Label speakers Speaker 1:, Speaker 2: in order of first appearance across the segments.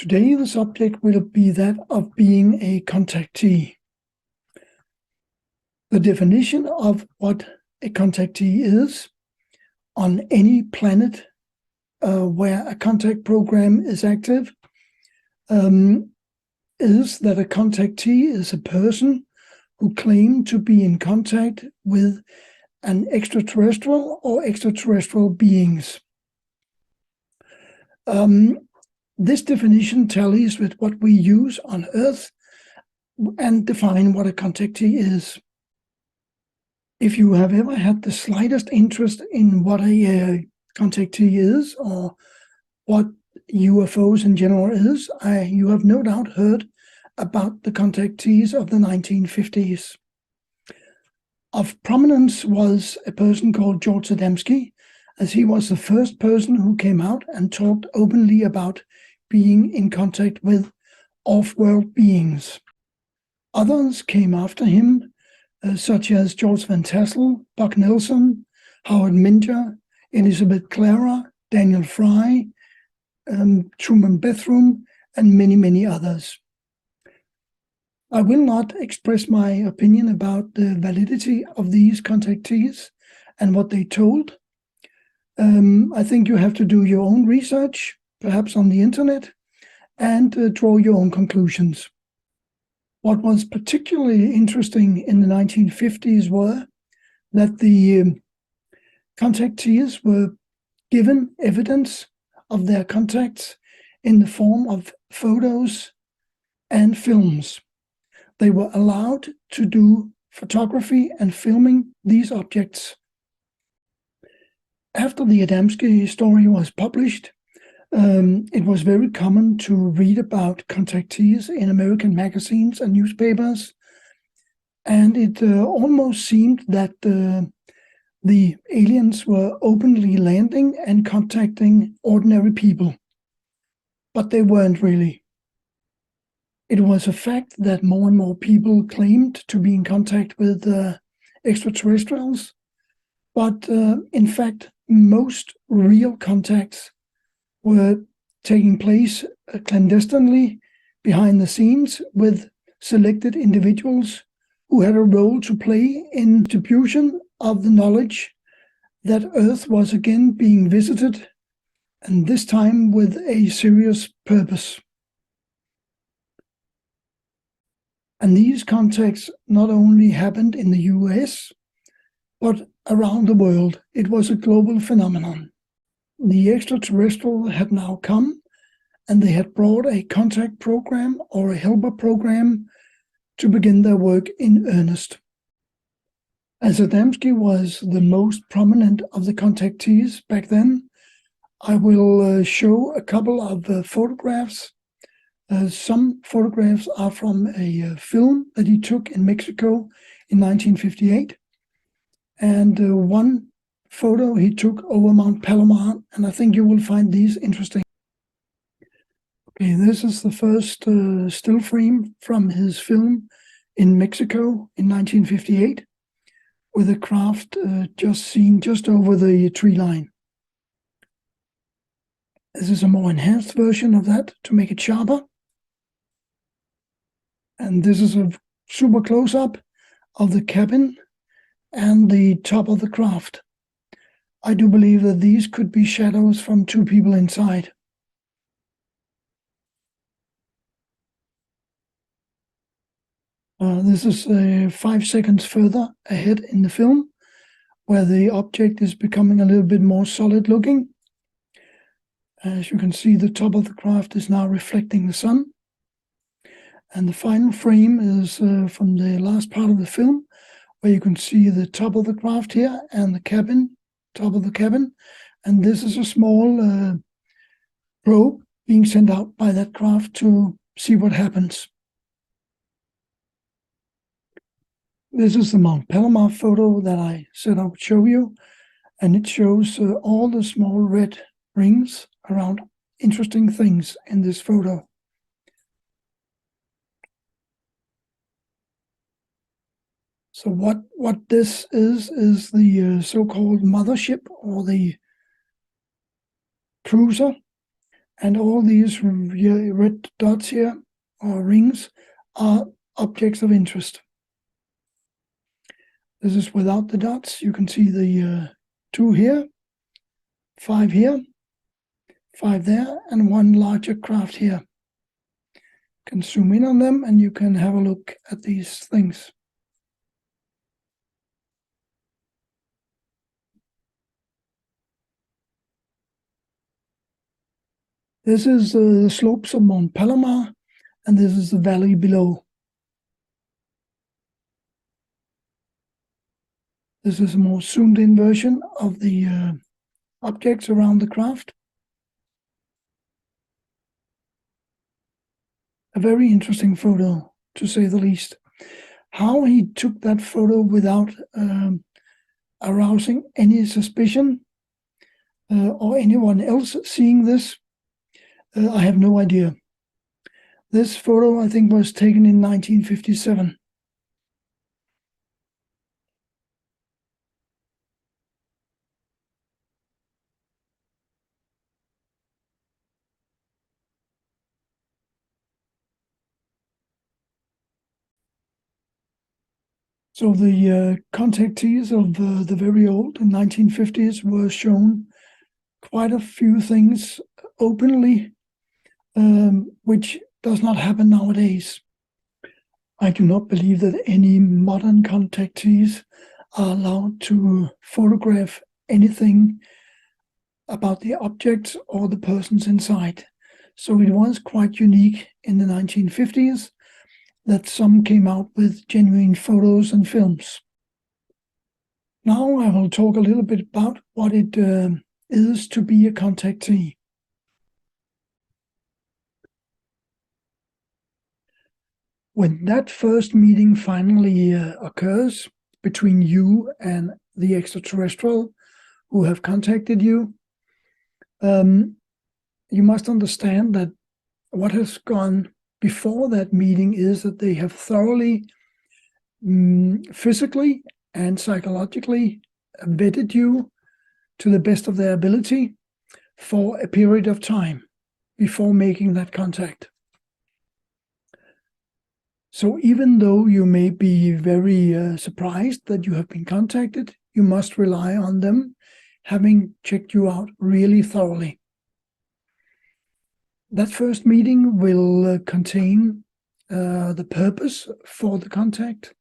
Speaker 1: Today, the subject will be that of being a contactee. The definition of what a contactee is on any planet where a contact program is active is that a contactee is a person who claims to be in contact with an extraterrestrial or extraterrestrial beings. This definition tallies with what we use on Earth and define what a contactee is. If you have ever had the slightest interest in what a contactee is or what UFOs in general is, you have no doubt heard about the contactees of the 1950s. Of prominence was a person called George Adamski, as he was the first person who came out and talked openly about being in contact with off-world beings. Others came after him, such as George Van Tassel, Buck Nelson, Howard Minter, Elizabeth Clara, Daniel Fry, Truman Bethroom, and many, many others. I will not express my opinion about the validity of these contactees and what they told. I think you have to do your own research, perhaps on the internet, and draw your own conclusions. What was particularly interesting in the 1950s were that the contactees were given evidence of their contacts in the form of photos and films. They were allowed to do photography and filming these objects. After the Adamski story was published, it was very common to read about contactees in American magazines and newspapers, and it almost seemed that the aliens were openly landing and contacting ordinary people, but they weren't really. It was a fact that more and more people claimed to be in contact with extraterrestrials, but in fact, most real contacts were taking place clandestinely behind the scenes with selected individuals who had a role to play in distribution of the knowledge that Earth was again being visited, and this time with a serious purpose. And these contacts not only happened in the US, but around the world. It was a global phenomenon. The extraterrestrial had now come, and they had brought a contact program or a helper program to begin their work in earnest. As Adamski was the most prominent of the contactees back then, I will show a couple of photographs. Some photographs are from a film that he took in Mexico in 1958, and one photo he took over Mount Palomar, and I think you will find these interesting. Okay, this is the first still frame from his film in Mexico in 1958, with a craft just seen just over the tree line. This is a more enhanced version of that to make it sharper. And this is a super close-up of the cabin and the top of the craft. I do believe that these could be shadows from two people inside. This is 5 seconds further ahead in the film, where the object is becoming a little bit more solid looking. As you can see, the top of the craft is now reflecting the sun. And the final frame is from the last part of the film, where you can see the top of the craft here and the cabin, top of the cabin. And this is a small probe being sent out by that craft to see what happens. This is the Mount Palomar photo that I said I would show you, and it shows all the small red rings around interesting things in this photo. So what this is the so-called mothership or the cruiser, And all these red dots here, or rings, are objects of interest. This is without the dots. You can see the 2 here, 5 here, 5 there, and 1 larger craft here. You can zoom in on them and you can have a look at these things. This is the slopes of Mount Palomar, and this is the valley below. This is a more zoomed in version of the objects around the craft. A very interesting photo, to say the least. How he took that photo without arousing any suspicion or anyone else seeing this, I have no idea. This photo, I think, was taken in 1957. So the contactees of the very old, in 1950s, were shown quite a few things openly, which does not happen nowadays. I do not believe that any modern contactees are allowed to photograph anything about the objects or the persons inside. So it was quite unique in the 1950s that some came out with genuine photos and films. Now I will talk a little bit about what it is to be a contactee. When that first meeting finally occurs between you and the extraterrestrial who have contacted you, you must understand that what has gone before that meeting is that they have thoroughly, physically and psychologically vetted you to the best of their ability for a period of time before making that contact. So even though you may be very surprised that you have been contacted, you must rely on them having checked you out really thoroughly. That first meeting will contain the purpose for the contact,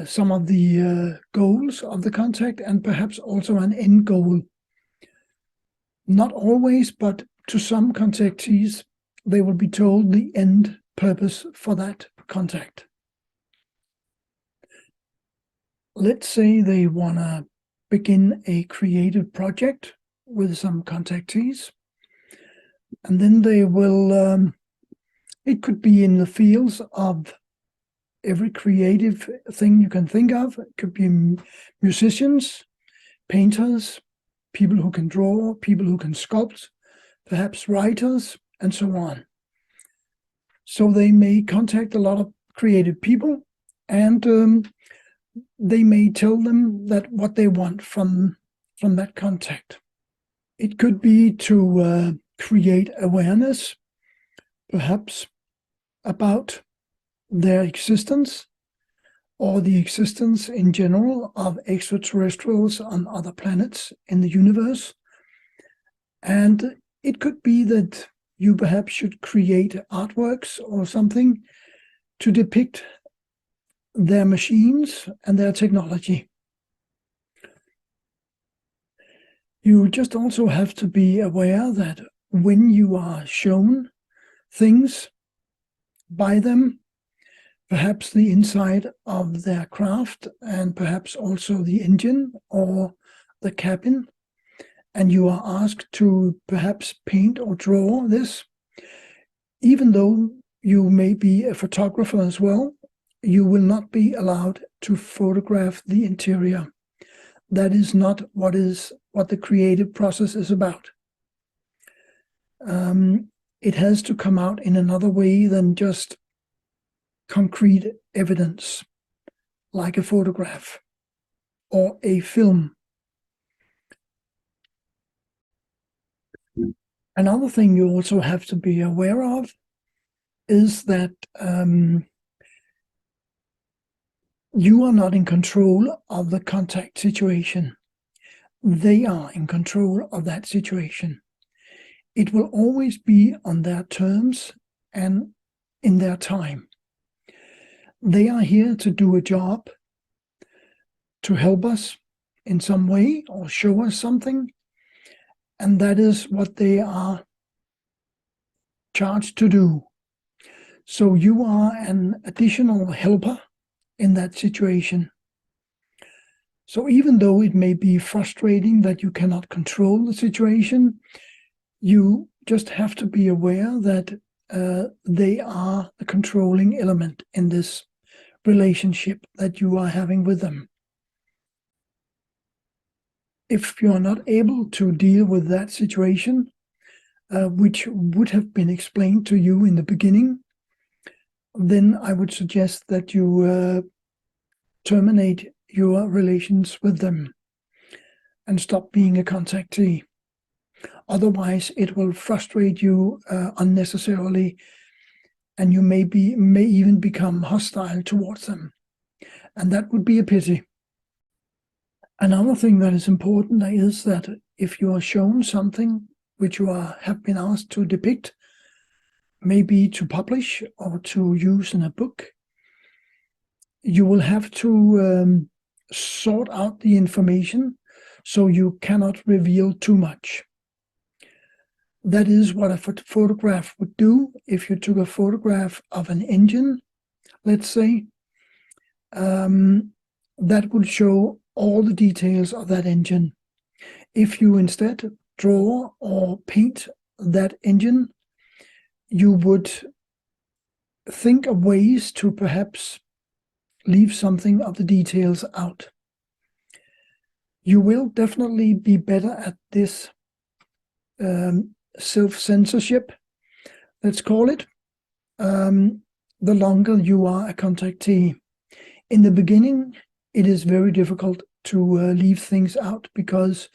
Speaker 1: some of the goals of the contact, and perhaps also an end goal. Not always, but to some contactees, they will be told the end purpose for that contact. Let's say they want to begin a creative project with some contactees, and then they will, it could be in the fields of every creative thing you can think of. It could be musicians, painters, people who can draw, people who can sculpt, perhaps writers, and so on. So they may contact a lot of creative people, and they may tell them that what they want from that contact. It could be to create awareness, perhaps, about their existence or the existence in general of extraterrestrials on other planets in the universe. And it could be that you perhaps should create artworks or something to depict their machines and their technology. You just also have to be aware that when you are shown things by them, perhaps the inside of their craft and perhaps also the engine or the cabin, and you are asked to perhaps paint or draw this, even though you may be a photographer as well, you will not be allowed to photograph the interior. That is not what the creative process is about. It has to come out in another way than just concrete evidence, like a photograph or a film. Another thing you also have to be aware of is that you are not in control of the contact situation. They are in control of that situation. It will always be on their terms and in their time. They are here to do a job, to help us in some way or show us something, and that is what they are charged to do. So you are an additional helper in that situation. So even though it may be frustrating that you cannot control the situation, you just have to be aware that they are the controlling element in this relationship that you are having with them. If you are not able to deal with that situation, which would have been explained to you in the beginning, then I would suggest that you terminate your relations with them and stop being a contactee. Otherwise, it will frustrate you unnecessarily, and you may even become hostile towards them. And that would be a pity. Another thing that is important is that if you are shown something which you have been asked to depict, maybe to publish or to use in a book, you will have to sort out the information so you cannot reveal too much. That is what a photograph would do. If you took a photograph of an engine, let's say, that would show all the details of that engine. If you instead draw or paint that engine, you would think of ways to perhaps leave something of the details out. You will definitely be better at this self-censorship, let's call it, the longer you are a contactee. In the beginning, it is very difficult to leave things out because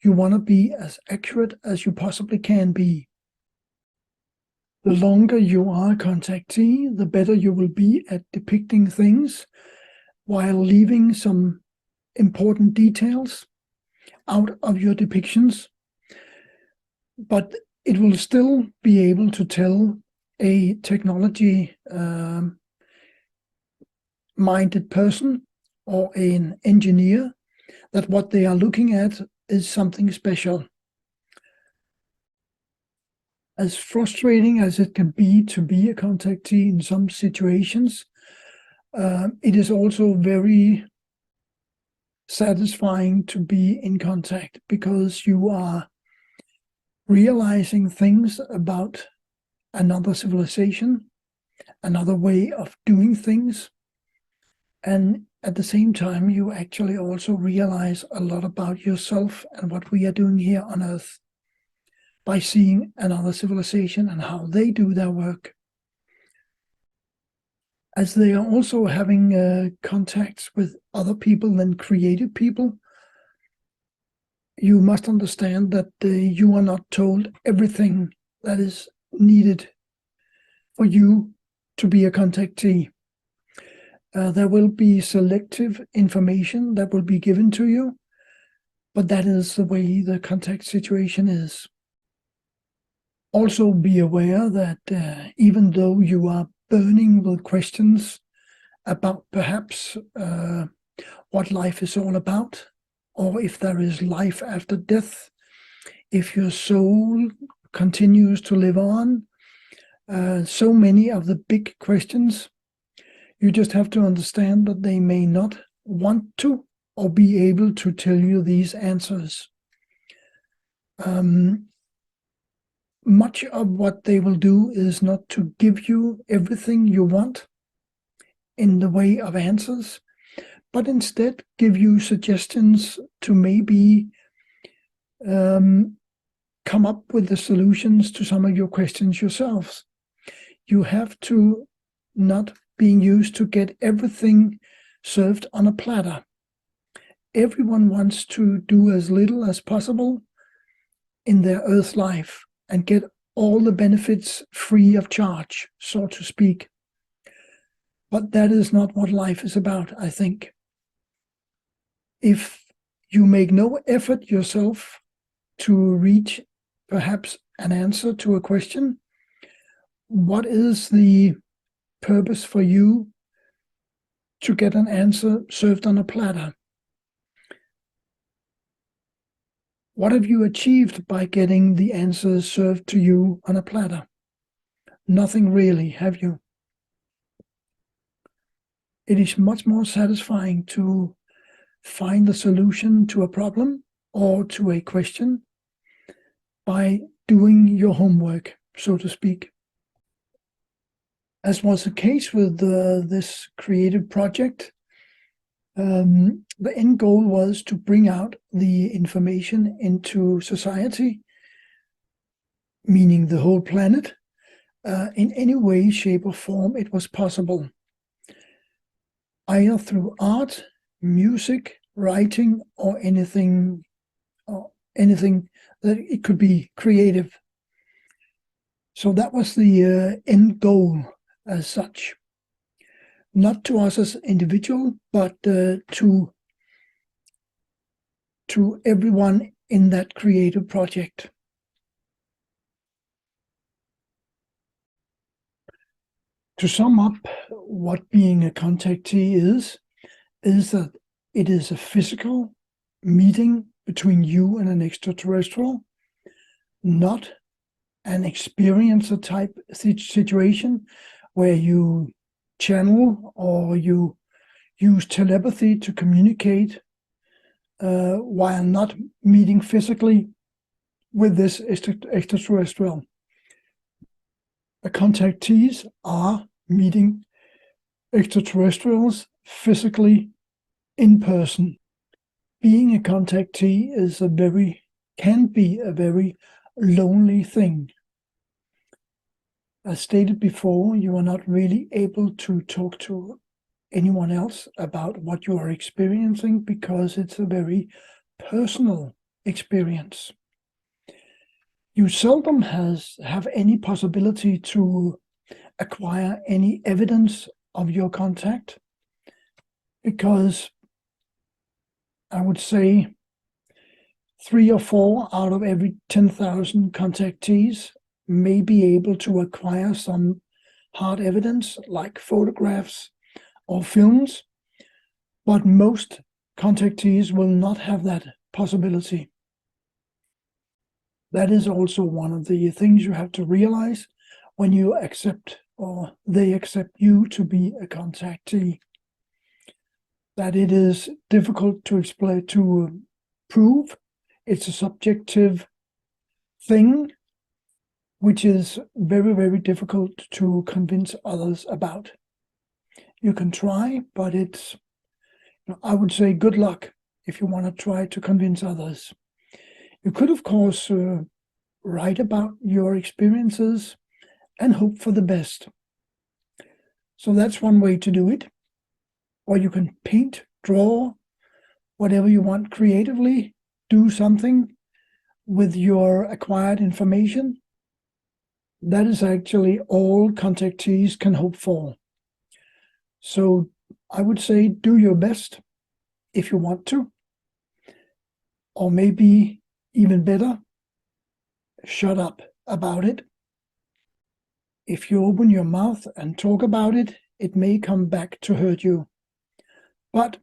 Speaker 1: you want to be as accurate as you possibly can be. The longer you are a contactee, the better you will be at depicting things while leaving some important details out of your depictions. But it will still be able to tell a technology-minded person or an engineer that what they are looking at is something special. As frustrating as it can be to be a contactee in some situations, it is also very satisfying to be in contact because you are realizing things about another civilization, another way of doing things, and at the same time you actually also realize a lot about yourself and what we are doing here on Earth by seeing another civilization and how they do their work. As they are also having contacts with other people than creative people, you must understand that you are not told everything that is needed for you to be a contactee. There will be selective information that will be given to you, but that is the way the contact situation is. Also be aware that even though you are burning with questions about perhaps what life is all about, or if there is life after death, if your soul continues to live on, so many of the big questions, you just have to understand that they may not want to or be able to tell you these answers. Much of what they will do is not to give you everything you want in the way of answers, but instead give you suggestions to maybe come up with the solutions to some of your questions yourselves. You have to not being used to get everything served on a platter. Everyone wants to do as little as possible in their Earth life and get all the benefits free of charge, so to speak. But that is not what life is about, I think. If you make no effort yourself to reach perhaps an answer to a question, what is the purpose for you to get an answer served on a platter? What have you achieved by getting the answers served to you on a platter? Nothing really, have you? It is much more satisfying to find the solution to a problem or to a question by doing your homework, so to speak. As was the case with this creative project, the end goal was to bring out the information into society, meaning the whole planet, in any way, shape, or form it was possible, either through art, music, writing, or anything that it could be creative. So that was the end goal as such. Not to us as individual, but to everyone in that creative project. To sum up what being a contactee is that it is a physical meeting between you and an extraterrestrial, not an experiencer type situation where you channel or you use telepathy to communicate while not meeting physically with this extraterrestrial. The contactees are meeting extraterrestrials physically in person. Being a contactee can be a very lonely thing. As stated before, you are not really able to talk to anyone else about what you are experiencing because it's a very personal experience. You seldom have any possibility to acquire any evidence of your contact, because I would say 3 or 4 out of every 10,000 contactees may be able to acquire some hard evidence like photographs or films, but most contactees will not have that possibility. That is also one of the things you have to realize when you accept, or they accept you to be a contactee, that it is difficult to explain, to prove. It's a subjective thing, which is very, very difficult to convince others about. You can try, but it's, I would say, good luck if you want to try to convince others. You could, of course, write about your experiences and hope for the best. So that's one way to do it. Or you can paint, draw, whatever you want creatively, do something with your acquired information. That is actually all contactees can hope for. So I would say do your best if you want to. Or maybe even better, shut up about it. If you open your mouth and talk about it, it may come back to hurt you. But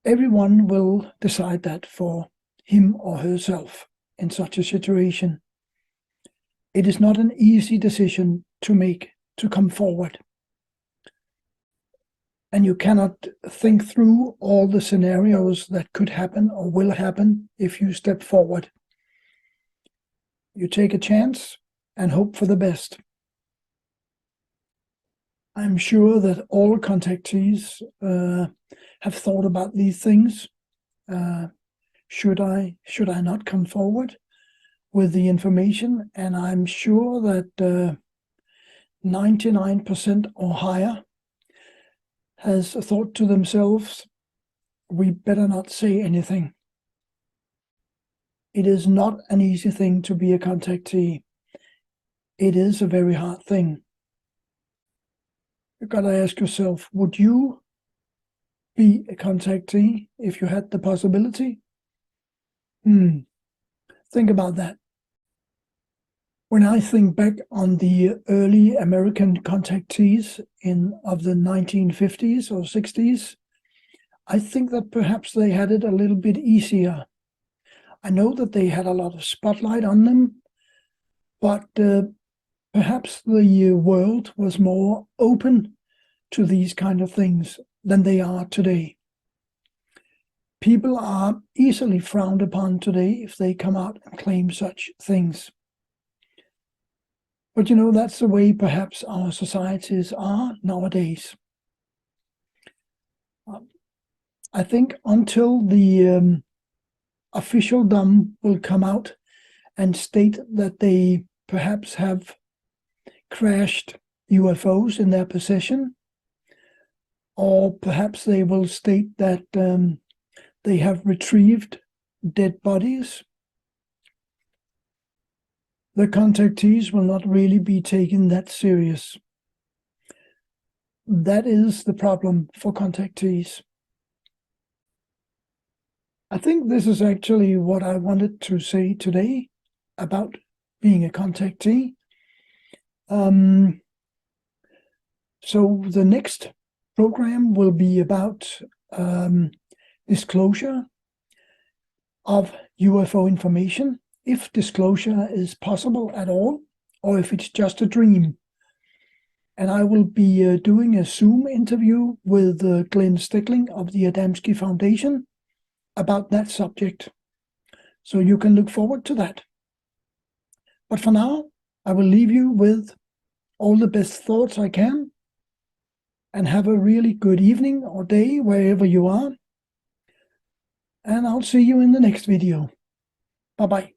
Speaker 1: everyone will decide that for him or herself in such a situation. It is not an easy decision to make, to come forward. And you cannot think through all the scenarios that could happen or will happen if you step forward. You take a chance and hope for the best. I'm sure that all contactees have thought about these things. Should I not come forward with the information? And I'm sure that 99% or higher has thought to themselves, we better not say anything. It is not an easy thing to be a contactee. It is a very hard thing. You've got to ask yourself, would you be a contactee if you had the possibility? Think about that. When I think back on the early American contactees of the 1950s or 60s, I think that perhaps they had it a little bit easier. I know that they had a lot of spotlight on them, but perhaps the world was more open to these kind of things than they are today. People are easily frowned upon today if they come out and claim such things. But that's the way perhaps our societies are nowadays. I think until the officialdom will come out and state that they perhaps have crashed UFOs in their possession, or perhaps they will state that they have retrieved dead bodies, the contactees will not really be taken that serious. That is the problem for contactees. I think this is actually what I wanted to say today about being a contactee. So the next program will be about disclosure of UFO information, if disclosure is possible at all, or if it's just a dream. And I will be doing a Zoom interview with Glenn Stickling of the Adamski Foundation about that subject. So you can look forward to that. But for now, I will leave you with all the best thoughts I can, and have a really good evening or day wherever you are. And I'll see you in the next video. Bye-bye.